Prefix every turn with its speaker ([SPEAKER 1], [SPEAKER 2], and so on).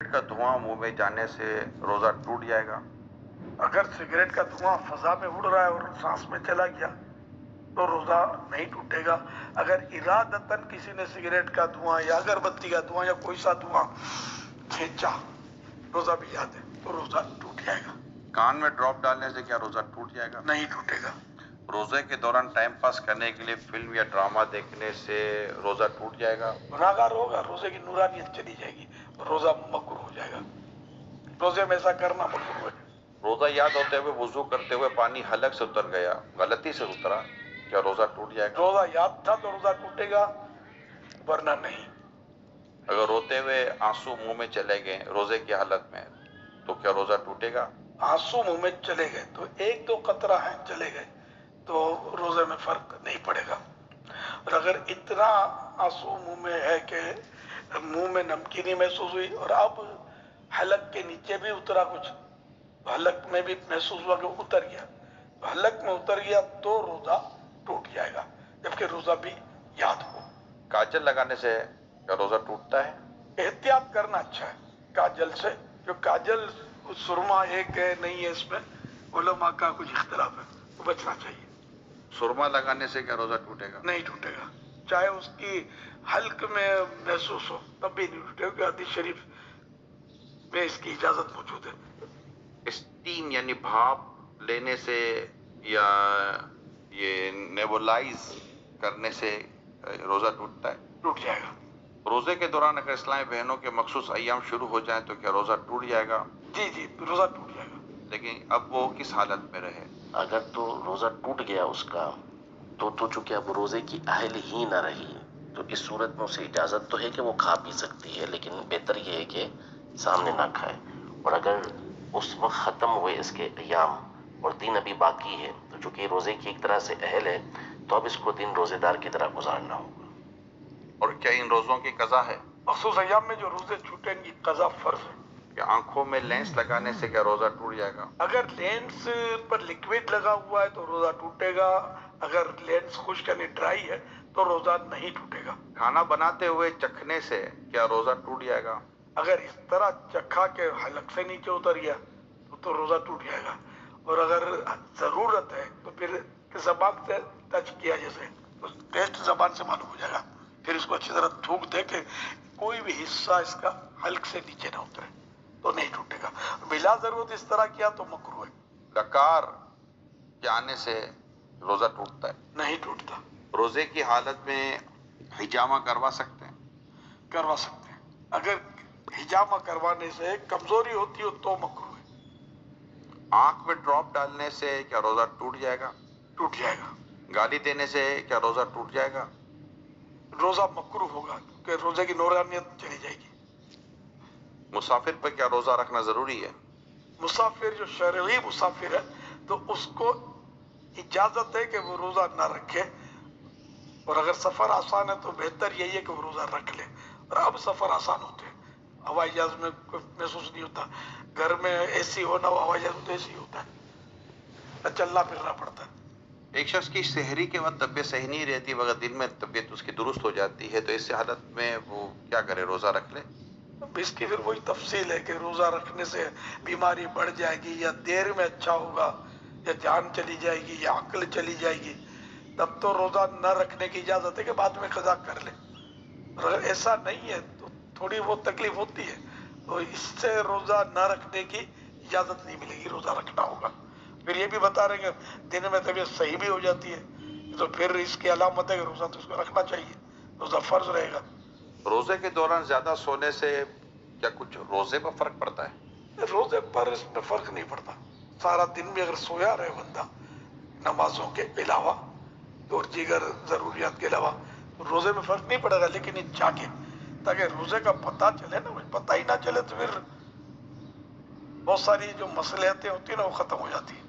[SPEAKER 1] کا دھواں منہ میں جانے سے روزہ ٹوٹ جائے گا؟
[SPEAKER 2] اگر سگریٹ کا دھواں فضا میں اڑ رہا ہے اور سانس میں چلا گیا تو روزہ نہیں ٹوٹے گا۔ اگر ارادتاً کسی نے سگریٹ کا دھواں یا اگربتی کا دھواں یا کوئی سا دھواں کھینچا، روزہ بھی یاد ہے، تو روزہ ٹوٹ جائے گا۔
[SPEAKER 1] کان میں ڈراپ ڈالنے سے کیا روزہ ٹوٹ جائے گا؟
[SPEAKER 2] نہیں ٹوٹے گا۔
[SPEAKER 1] روزے کے دوران ٹائم پاس کرنے کے لیے فلم یا ڈرامہ دیکھنے سے روزہ ٹوٹ جائے گا؟
[SPEAKER 2] گناہگار ہوگا، روزے کی نورانیت چلی جائے گی، روزہ مکروہ ہو جائے گا۔ روزے میں ایسا کرنا مکروہ ہے۔
[SPEAKER 1] روزہ یاد ہوتے ہوئے وضو کرتے ہوئے پانی حلق سے اتر گیا، غلطی سے اترا، کیا روزہ ٹوٹ جائے گا؟
[SPEAKER 2] روزہ یاد تھا تو روزہ ٹوٹے گا، ورنہ نہیں۔
[SPEAKER 1] اگر روتے ہوئے آنسو منہ میں چلے گئے روزے کی حالت میں تو کیا روزہ ٹوٹے گا؟
[SPEAKER 2] آنسو منہ میں چلے گئے تو ایک دو قطرہ ہیں چلے گئے تو روزے میں فرق نہیں پڑے گا۔ اور اگر اتنا آنسو منہ میں ہے کہ منہ میں نمکینی محسوس ہوئی اور اب حلق کے نیچے بھی اترا کچھ، حلق میں بھی محسوس ہوا کہ اتر گیا، حلق میں اتر گیا تو روزہ ٹوٹ جائے گا، جبکہ روزہ بھی یاد ہو۔
[SPEAKER 1] کاجل لگانے سے کیا روزہ ٹوٹتا ہے؟
[SPEAKER 2] احتیاط کرنا اچھا ہے کاجل سے، جو کاجل سرما ایک ہے نہیں ہے، اس میں علماء کا کچھ اختلاف ہے، تو بچنا چاہیے۔
[SPEAKER 1] سرما لگانے سے کیا روزہ ٹوٹے گا؟
[SPEAKER 2] نہیں ٹوٹے گا، چاہے اس کی حلق میں محسوس ہو تب بھی نہیں ٹوٹے گا، حدیث شریف میں اس کی اجازت موجود ہے۔
[SPEAKER 1] اسٹیم یعنی بھاپ لینے سے یا یہ نیبولائز کرنے سے روزہ ٹوٹتا ہے؟
[SPEAKER 2] ٹوٹ جائے گا۔
[SPEAKER 1] روزے کے دوران اگر اسلامی بہنوں کے مخصوص ایام شروع ہو جائیں تو کیا روزہ ٹوٹ جائے گا؟
[SPEAKER 2] جی جی، روزہ ٹوٹ جائے گا۔
[SPEAKER 1] لیکن اب وہ کس حالت میں رہے؟
[SPEAKER 3] اگر تو روزہ ٹوٹ گیا اس کا تو چونکہ اب روزے کی اہل ہی نہ رہی، تو اس صورت میں اسے اجازت تو ہے کہ وہ کھا پی سکتی ہے، لیکن بہتر یہ ہے کہ سامنے نہ کھائے۔ اور اگر اس وقت ختم ہوئے اس کے ایام اور دن ابھی باقی ہے تو چونکہ روزے کی ایک طرح سے اہل ہے تو اب اس کو دن روزے دار کی طرح گزارنا ہوگا۔
[SPEAKER 1] اور کیا ان روزوں کی قضا ہے؟
[SPEAKER 2] مخصوص ایام میں جو روزے چھوٹیں ان کی قضا فرض ہے۔
[SPEAKER 1] کہ آنکھوں میں لینس لگانے سے کیا روزہ ٹوٹ جائے گا؟
[SPEAKER 2] اگر لینس پر لکوڈ لگا ہوا ہے تو روزہ ٹوٹے گا، اگر لینس خشک یعنی ڈرائی ہے تو روزہ نہیں ٹوٹے گا۔
[SPEAKER 1] کھانا بناتے ہوئے چکھنے سے کیا روزہ ٹوٹ جائے گا؟
[SPEAKER 2] اگر اس طرح چکھا کے حلق سے نیچے اتر گیا تو روزہ ٹوٹ جائے گا، اور اگر ضرورت ہے تو پھر زبان سے ٹچ کیا جیسے تو ٹیسٹ زبان سے معلوم ہو جائے گا، پھر اس کو اچھی طرح تھوک دے کہ کوئی بھی حصہ اس کا حلق سے نیچے نہ اترے تو نہیں ٹوٹے گا۔ بلا ضرورت اس طرح کیا تو مکروہ ہے۔
[SPEAKER 1] ڈکار کے آنے سے روزہ ٹوٹتا ہے؟
[SPEAKER 2] نہیں ٹوٹتا۔
[SPEAKER 1] روزے کی حالت میں حجامہ کروا سکتے ہیں؟
[SPEAKER 2] کروا سکتے ہیں، اگر حجامہ کروانے سے کمزوری ہوتی ہو تو مکروہ ہے۔
[SPEAKER 1] آنکھ میں ڈراپ ڈالنے سے کیا روزہ ٹوٹ جائے گا؟
[SPEAKER 2] ٹوٹ جائے گا۔
[SPEAKER 1] گالی دینے سے کیا روزہ ٹوٹ جائے گا؟
[SPEAKER 2] روزہ مکروہ ہوگا کیونکہ روزے کی نورانیت چلی جائے گی۔
[SPEAKER 1] مسافر پر کیا روزہ رکھنا ضروری ہے؟
[SPEAKER 2] مسافر جو شرعی مسافر ہے تو اس کو اجازت ہے کہ وہ روزہ نہ رکھے، اور اگر سفر آسان ہے تو بہتر یہی ہے کہ وہ روزہ رکھ لے، اور اب سفر آسان ہوتے ہیں، ہوائی جہاز میں کوئی محسوس نہیں ہوتا، گھر میں اے سی ہونا ہو ہوائی جہاز میں تو اے سی ہوتا ہے، چلنا پھرنا پڑتا ہے۔
[SPEAKER 1] ایک شخص کی سحری کے وقت طبیعت صحیح نہیں رہتی مگر دن میں طبیعت اس کی درست ہو جاتی ہے، تو اس حالت میں وہ کیا کرے، روزہ رکھ لے؟
[SPEAKER 2] اب اس کی پھر وہی تفصیل ہے کہ روزہ رکھنے سے بیماری بڑھ جائے گی یا دیر میں اچھا ہوگا یا جان چلی جائے گی یا عقل چلی جائے گی، تب تو روزہ نہ رکھنے کی اجازت ہے کہ بعد میں قضا کر لے۔ اور اگر ایسا نہیں ہے تو تھوڑی بہت تکلیف ہوتی ہے تو اس سے روزہ نہ رکھنے کی اجازت نہیں ملے گی، روزہ رکھنا ہوگا۔ پھر یہ بھی بتا رہے ہیں کہ دن میں طبیعت صحیح بھی ہو جاتی ہے تو پھر اس کی علامت ہے کہ روزہ تو اس کو رکھنا چاہیے، روزہ فرض رہے گا۔
[SPEAKER 1] روزے کے دوران زیادہ سونے سے کیا کچھ روزے پر فرق پڑتا ہے؟
[SPEAKER 2] روزے پر اس میں فرق نہیں پڑتا، سارا دن بھی اگر سویا رہے بندہ نمازوں کے علاوہ اور دیگر ضروریات کے علاوہ تو روزے میں فرق نہیں پڑے گا، لیکن یہ جاگے تاکہ روزے کا پتہ چلے نا، پتہ ہی نہ چلے تو پھر بہت ساری جو مصلحتیں ہوتی ہیں نا وہ ختم ہو جاتی ہیں۔